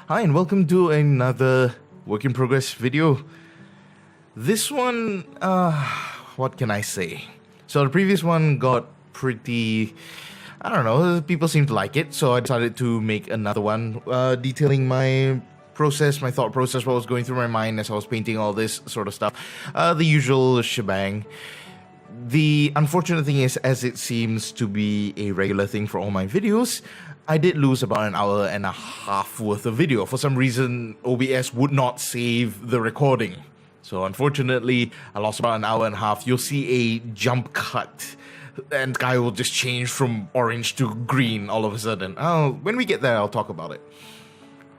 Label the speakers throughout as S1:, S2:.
S1: Hi and welcome to another work in progress video. This one, what can I say? So the previous one got pretty, I don't know, people seem to like it, so I decided to make another one detailing my process, my thought process, what was going through my mind as I was painting all this sort of stuff. The usual shebang. The unfortunate thing is, as it seems to be a regular thing for all my videos, I did lose about an hour and a half worth of video. For some reason, OBS would not save the recording. So unfortunately, I lost about an hour and a half. You'll see a jump cut and sky will just change from orange to green all of a sudden. When we get there, I'll talk about it.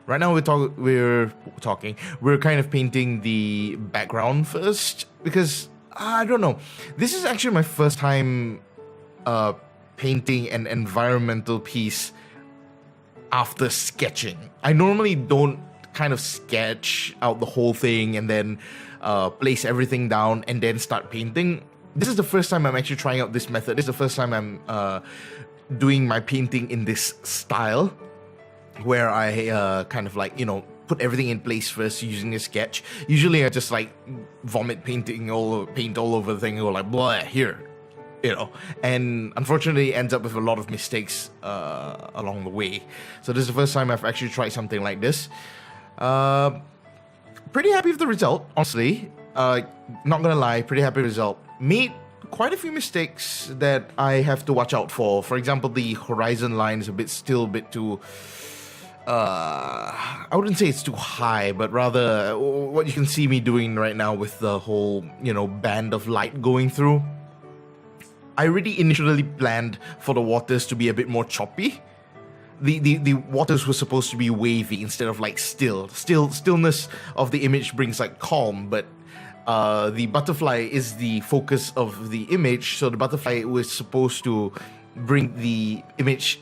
S1: Right now, we're kind of painting the background first because I don't know. This is actually my first time painting an environmental piece after sketching. I normally don't kind of sketch out the whole thing and then place everything down and then start painting. This is the first time I'm actually trying out this method. This is the first time I'm doing my painting in this style, where I kind of like, put everything in place first using a sketch. Usually I just like vomit paint all over the thing and go like, blah, here. And unfortunately ends up with a lot of mistakes along the way. So this is the first time I've actually tried something like this. Pretty happy with the result, honestly. Not gonna lie, pretty happy with the result. Made quite a few mistakes that I have to watch out for. For example, the horizon line is still a bit too... I wouldn't say it's too high, but rather what you can see me doing right now with the whole, band of light going through. I really initially planned for the waters to be a bit more choppy. The waters were supposed to be wavy instead of like still. Stillness of the image brings like calm, but the butterfly is the focus of the image, so the butterfly was supposed to bring the image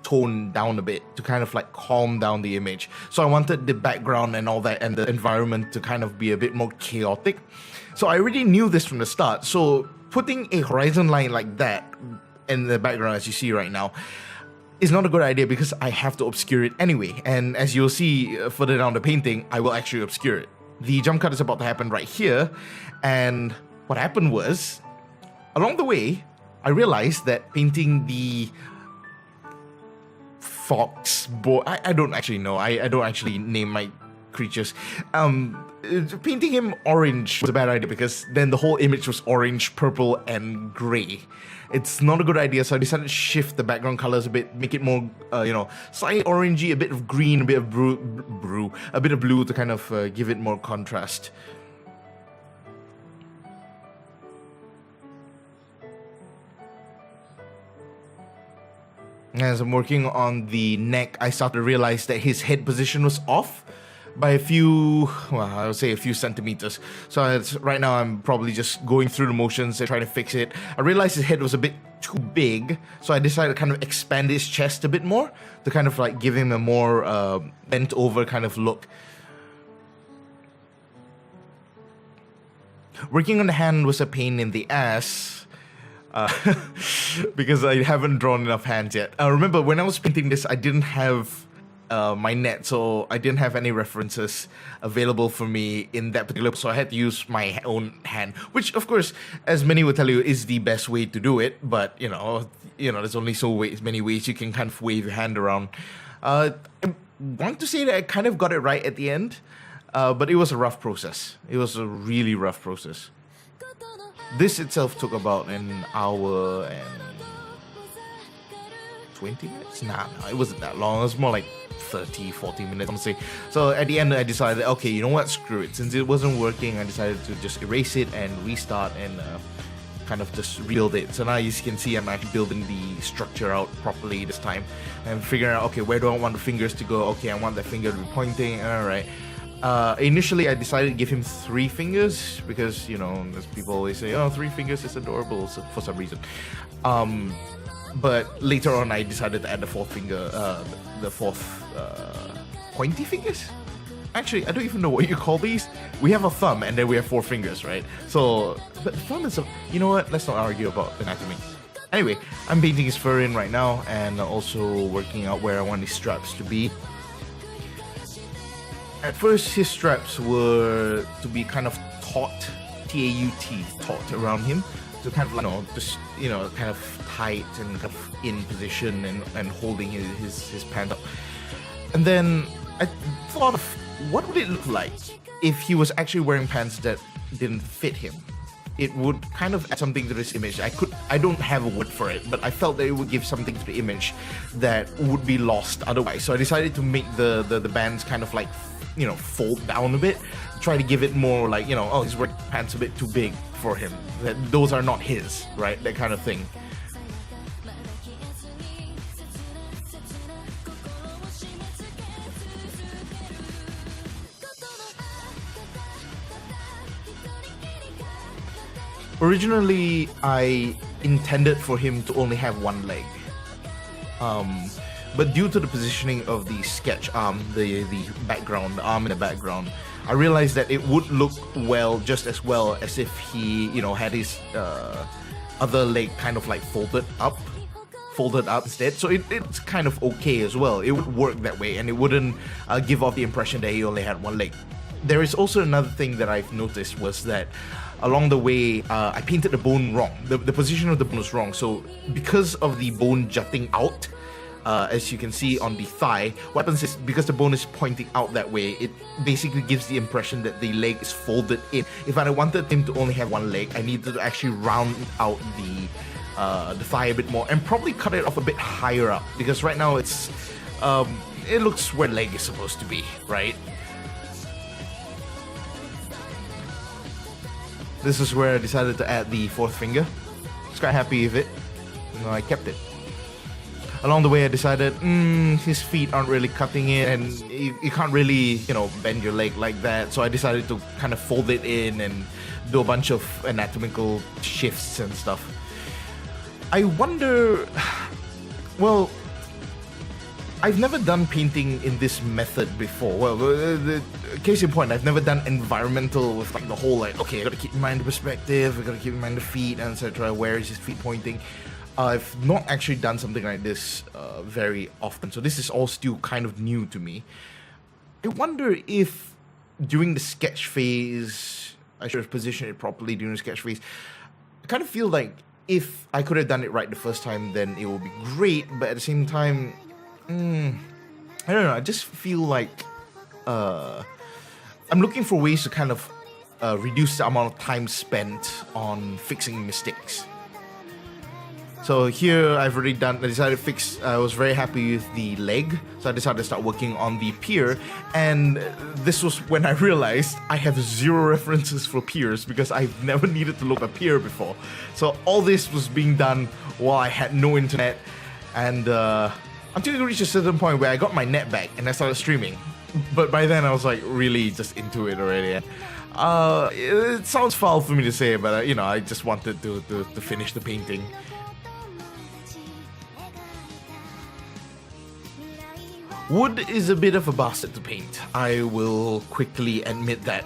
S1: tone down a bit to kind of like calm down the image. So I wanted the background and all that and the environment to kind of be a bit more chaotic. So I already knew this from the start. So putting a horizon line like that in the background, as you see right now, is not a good idea because I have to obscure it anyway. And as you'll see further down the painting, I will actually obscure it. The jump cut is about to happen right here. And what happened was, along the way, I realized that painting the fox boy, I don't actually know. I don't actually name my creatures. Painting him orange was a bad idea because then the whole image was orange, purple, and gray. It's not a good idea, so I decided to shift the background colors a bit, make it more, slightly orangey, a bit of green, a bit of a bit of blue to kind of give it more contrast. As I'm working on the neck, I started to realize that his head position was off by a few, I would say a few centimeters. So right now I'm probably just going through the motions and trying to fix it. I realized his head was a bit too big, so I decided to kind of expand his chest a bit more to kind of like give him a more bent over kind of look. Working on the hand was a pain in the ass. Because I haven't drawn enough hands yet. Remember, when I was painting this, I didn't have my net, so I didn't have any references available for me in that particular, so I had to use my own hand, which of course, as many will tell you, is the best way to do it, but there's only many ways you can kind of wave your hand around. I want to say that I kind of got it right at the end, but it was a rough process. It was a really rough process. This itself took about an hour and 20 minutes? Nah, it wasn't that long. It was more like 30, 40 minutes, honestly. So at the end, I decided, okay, you know what, screw it. Since it wasn't working, I decided to just erase it and restart and kind of just rebuild it. So now as you can see, I'm actually building the structure out properly this time and figuring out, okay, where do I want the fingers to go? Okay, I want the finger to be pointing, all right. Initially, I decided to give him 3 fingers because, as people always say, oh, 3 fingers is adorable for some reason. But later on, I decided to add the 4th finger, the 4th pointy fingers? Actually, I don't even know what you call these. We have a thumb and then we have 4 fingers, right? So, but the thumb is you know what? Let's not argue about anatomy. Anyway, I'm painting his fur in right now and also working out where I want his straps to be. At first, his straps were to be kind of taut, T-A-U-T, taut around him. So kind of like, just, kind of tight and kind of in position and holding his pants up. And then I thought of what would it look like if he was actually wearing pants that didn't fit him. It would kind of add something to this image. I don't have a word for it, but I felt that it would give something to the image that would be lost otherwise. So I decided to make the bands kind of like, fold down a bit, try to give it more like, he's wearing pants a bit too big for him. That those are not his, right? That kind of thing. Originally, I intended for him to only have one leg. But due to the positioning of the sketch arm, the background, the arm in the background, I realized that it would look just as well as if he, had his other leg kind of like folded up instead. So it's kind of okay as well. It would work that way, and it wouldn't give off the impression that he only had one leg. There is also another thing that I've noticed was that along the way, I painted the bone wrong. The position of the bone was wrong. So because of the bone jutting out, as you can see on the thigh, what happens is because the bone is pointing out that way, it basically gives the impression that the leg is folded in. If I wanted him to only have one leg, I needed to actually round out the thigh a bit more and probably cut it off a bit higher up, because right now it looks where the leg is supposed to be, right? This is where I decided to add the fourth finger. I was quite happy with it. I kept it. Along the way, I decided, his feet aren't really cutting it, and you can't really, bend your leg like that. So I decided to kind of fold it in and do a bunch of anatomical shifts and stuff. I wonder, well, I've never done painting in this method before. Well, the case in point, I've never done environmental with like the whole like, okay, I gotta keep in mind the perspective, I gotta keep in mind the feet, etc. Where is his feet pointing? I've not actually done something like this very often, so this is all still kind of new to me. I wonder if during the sketch phase, I should have positioned it properly during the sketch phase. I kind of feel like if I could have done it right the first time, then it would be great, but at the same time, I don't know, I just feel like I'm looking for ways to kind of reduce the amount of time spent on fixing mistakes. So here I decided to fix, I was very happy with the leg, so I decided to start working on the pier, and this was when I realized I have zero references for piers because I've never needed to look at a pier before. So all this was being done while I had no internet, and until it reached a certain point where I got my net back and I started streaming. But by then I was like really just into it already. It sounds foul for me to say, but I just wanted to finish the painting. Wood is a bit of a bastard to paint. I will quickly admit that.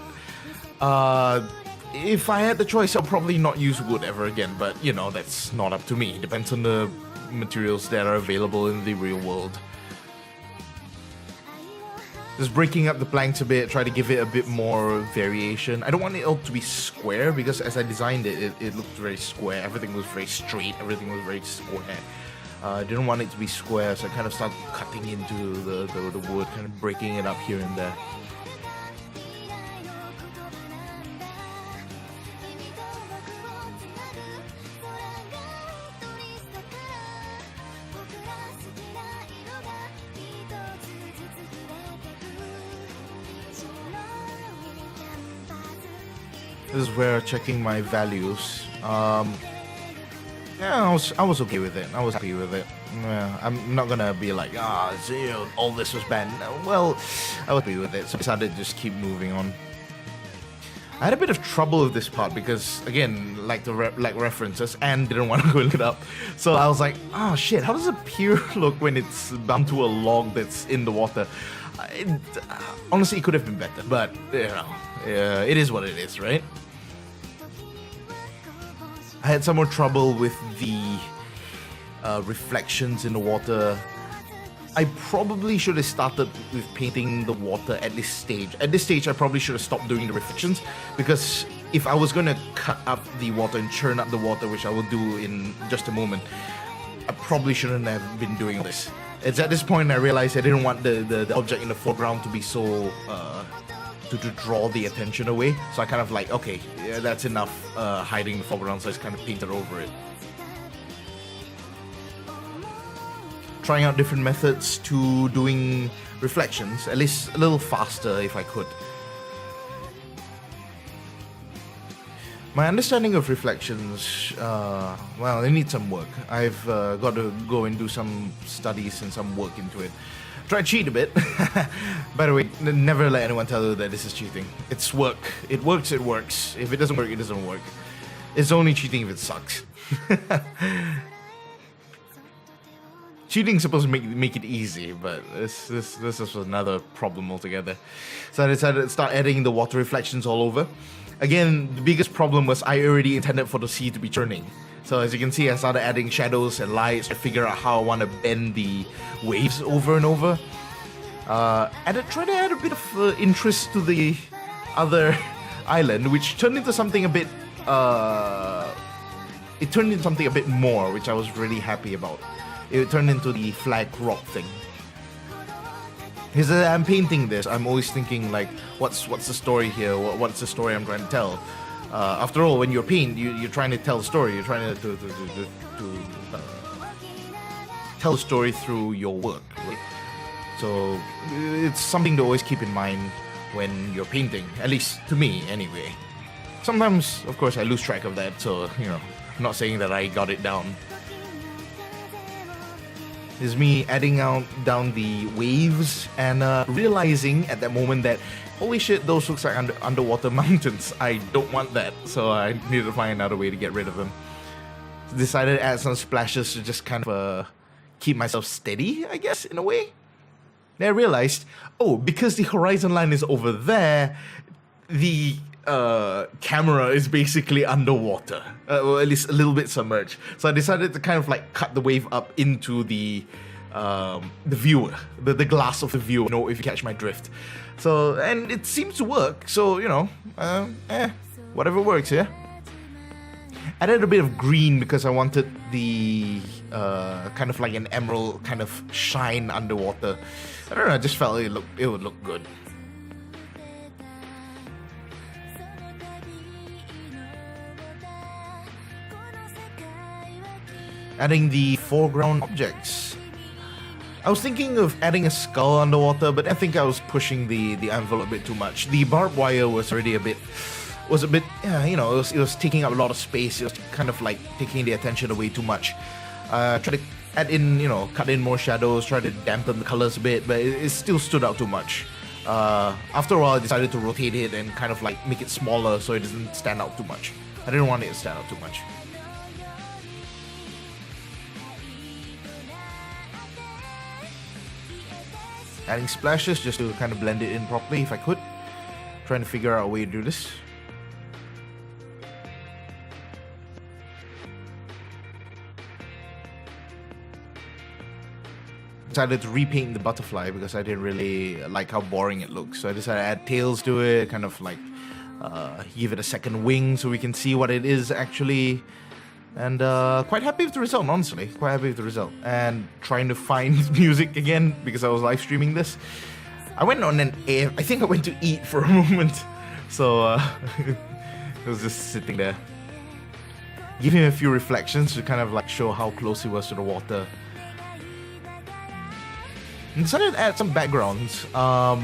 S1: If I had the choice, I'll probably not use wood ever again, but that's not up to me. It depends on the materials that are available in the real world. Just breaking up the planks a bit, try to give it a bit more variation. I don't want it all to be square because as I designed it, it looked very square. Everything was very straight, everything was very square. I didn't want it to be square, so I kind of started cutting into the wood, kind of breaking it up here and there. This is where checking my values. Yeah, I was okay with it. I was happy with it. Yeah, I'm not gonna be like, all this was bad. Well, I was happy with it, so I decided to just keep moving on. I had a bit of trouble with this part because, again, like references, and didn't want to go look it up. So I was like, oh shit, how does a pier look when it's bound to a log that's in the water? Honestly, it could have been better, but it is what it is, right? I had some more trouble with the reflections in the water. I probably should have started with painting the water at this stage. At this stage, I probably should have stopped doing the reflections, because if I was going to cut up the water and churn up the water, which I will do in just a moment, I probably shouldn't have been doing this. It's at this point I realized I didn't want the object in the foreground to be so... to draw the attention away. So I kind of like, okay, yeah, that's enough hiding the foreground, so I just kind of painted over it. Trying out different methods to doing reflections, at least a little faster if I could. My understanding of reflections, well, it needs some work. I've got to go and do some studies and some work into it. Try to cheat a bit. By the way, never let anyone tell you that this is cheating. It's work. It works, it works. If it doesn't work, it doesn't work. It's only cheating if it sucks. Cheating is supposed to make it easy, but this is another problem altogether. So I decided to start adding the water reflections all over. Again, the biggest problem was I already intended for the sea to be churning. So as you can see, I started adding shadows and lights to figure out how I want to bend the waves over and over. And I tried to add a bit of interest to the other island, which turned into something a bit... it turned into something a bit more, which I was really happy about. It turned into the flag rock thing. Because as I'm painting this, I'm always thinking like, what's the story here? What's the story I'm trying to tell? After all, when you're painting, you're trying to tell a story. You're trying to tell a story through your work. Right? So it's something to always keep in mind when you're painting. At least to me, anyway. Sometimes, of course, I lose track of that. So I'm not saying that I got it down. Is me adding down the waves and realizing at that moment that holy shit, those looks like underwater mountains. I don't want that, so I needed to find another way to get rid of them. Decided to add some splashes to just kind of keep myself steady, I guess, in a way. Then I realized, oh, because the horizon line is over there, the camera is basically underwater, or at least a little bit submerged. So I decided to kind of like cut the wave up into the viewer, the glass of the viewer, if you catch my drift. So, and it seems to work, so, whatever works, yeah? Added a bit of green because I wanted the kind of like an emerald kind of shine underwater. I don't know, I just felt it would look good. Adding the foreground objects. I was thinking of adding a skull underwater, but I think I was pushing the envelope a bit too much. The barbed wire was already it was taking up a lot of space. It was kind of like taking the attention away too much. Try to add in, cut in more shadows, try to dampen the colors a bit, but it still stood out too much. After a while, I decided to rotate it and kind of like make it smaller so it doesn't stand out too much. I didn't want it to stand out too much. Adding splashes just to kind of blend it in properly if I could. Trying to figure out a way to do this. Decided to repaint the butterfly because I didn't really like how boring it looks. So I decided to add tails to it, kind of like give it a second wing so we can see what it is actually. And quite happy with the result, honestly. Quite happy with the result. And trying to find music again because I was live streaming this. I went on I think I went to eat for a moment. So it was just sitting there. Give him a few reflections to kind of like show how close he was to the water. And decided to add some backgrounds. I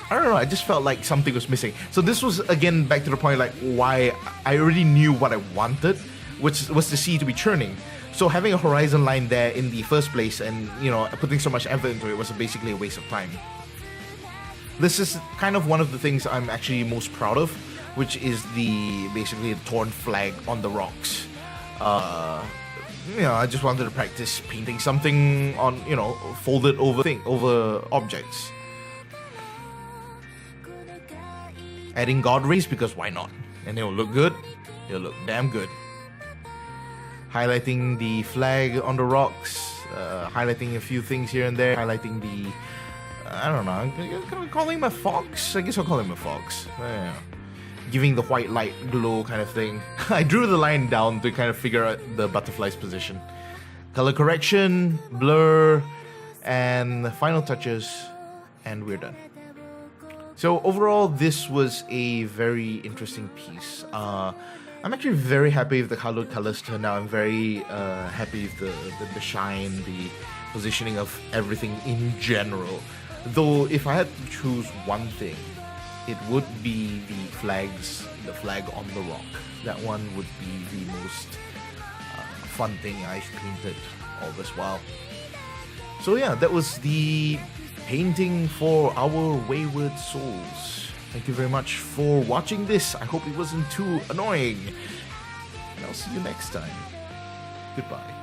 S1: don't know, I just felt like something was missing. So this was, again, back to the point like why I already knew what I wanted, which was the sea to be churning. So having a horizon line there in the first place and, putting so much effort into it was basically a waste of time. This is kind of one of the things I'm actually most proud of, which is basically the torn flag on the rocks. I just wanted to practice painting something on, folded over objects. Adding god rays because why not? And it'll look good. It'll look damn good. Highlighting the flag on the rocks highlighting a few things here and there, highlighting the, I don't know, I'm calling him a fox? I guess I'll call him a fox. Yeah. Giving the white light glow kind of thing. I drew the line down to kind of figure out the butterfly's position. Color correction, blur, and final touches, and we're done. So overall, this was a very interesting piece. I'm actually very happy with the colors turned out. I'm very happy with the shine, the positioning of everything in general. Though, if I had to choose one thing, it would be the flag on the rock. That one would be the most fun thing I've painted all this while. So yeah, that was the painting for our Wayward Souls. Thank you very much for watching this. I hope it wasn't too annoying. And I'll see you next time. Goodbye.